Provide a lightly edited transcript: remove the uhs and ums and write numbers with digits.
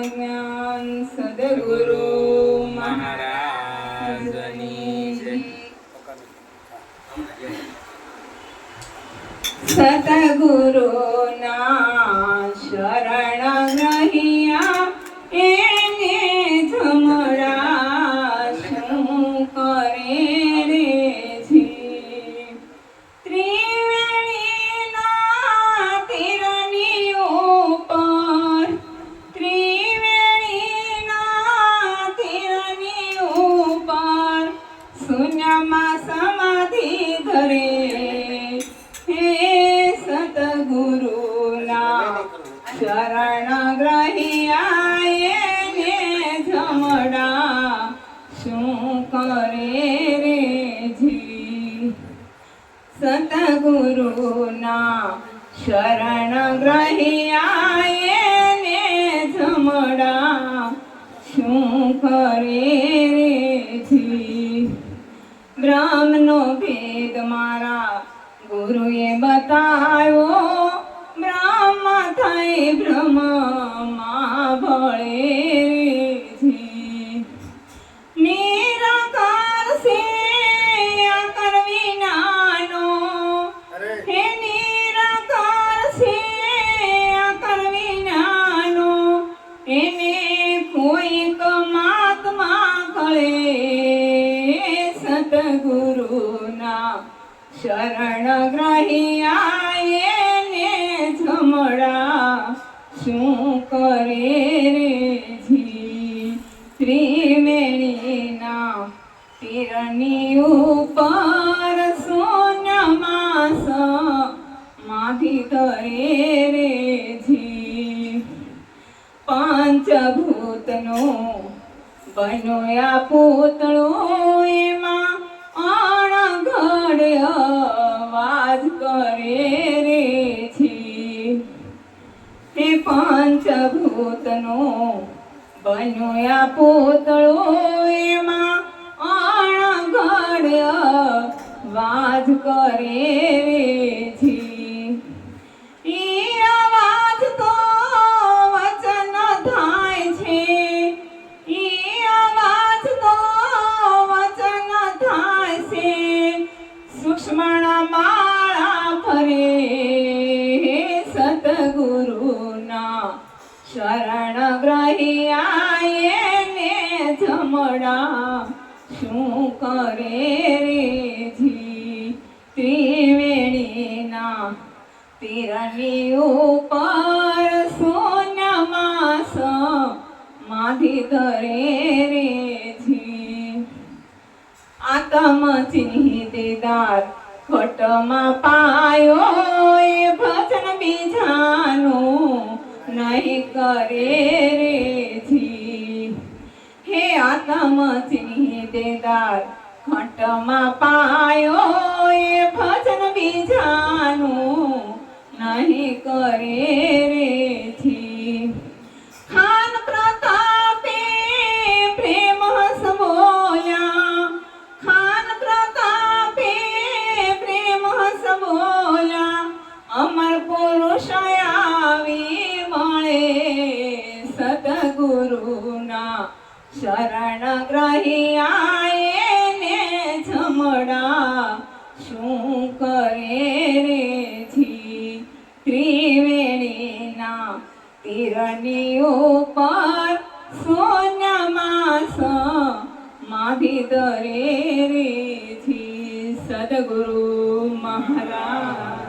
જ્ઞાન સદગુરુ મહારાજની જય. સદગુરુના શરણ ગ્રહિયા એને જમણા શું કરે રે જી. ત્રિવેણીના તીરની ઉપર, ત્રિવેણીના તીરની ઉપર શૂન્યમાં સમાધિ ધરે. હે સતગુરુના શરણ ગ્રહિયા એને જમડા શું કરે રે જી. સતગુરુના શરણ ગ્રહિયા એને જમડા શું કરે રે જી. બ્રહ્મનો ભેદ મારા ગુરુએ બતાવ્યો, બ્રહ્મ થઈ બ્રહ્મમાં ભળે રે જી. નિરાકાર છે આકાર વિનાનો, હે નિરાકાર છે આકાર વિનાનો, એને કોઈક મહાત્મા કળે. સતગુરુના શરણ ગ્રહિયા એને જમડા શું કરે રે જી. ત્રિવેણીના તીરની ઉપર શૂન્યમાં સમાધિ ધરે રે જી. પંચભૂતનો બન્યો આ પૂતળો, એમાં અણઘડ અવાજ કરે રે જી. હે પંચભૂતનો બન્યો આ પૂતળો, એમાં અણઘડ અવાજ કરે રે જી. ઈ અવાજ તો વચન થાય છે, ઈ અવાજ તો વચન થાય છે, સૂક્ષ્મણા માળા ફરે. સતગુરુના શરણ ગ્રહિયા એને જમડા શું કરે રે જી. ત્રિવેણીના તીરની ઉપર શૂન્યમાં સમાધિ ધરે રે જી. આતમ ચિંતિદાર ખોટમાં પાયો, એ ભજન બીજાનું નહીં કરે રે જી. હે આતમ ચિંતિદાર ખોટમાં પાયો, એ ભજન બીજાનું નહીં કરે રે જી. ખાન પ્રતાપે પ્રેમ હસ બોલ્યા, ખાન પ્રતાપે પ્રેમ હસ બોલ્યા, અમર પુરુષ આવી મળે. સતગુરુના શરણ ગ્રહિયા એને જમડા શું કરે રે જી. ત્રિવેણીના તીરની ઉપર શૂન્યમાં સમાધિ ધરે રે જી. સદગુરુ મહારાજ.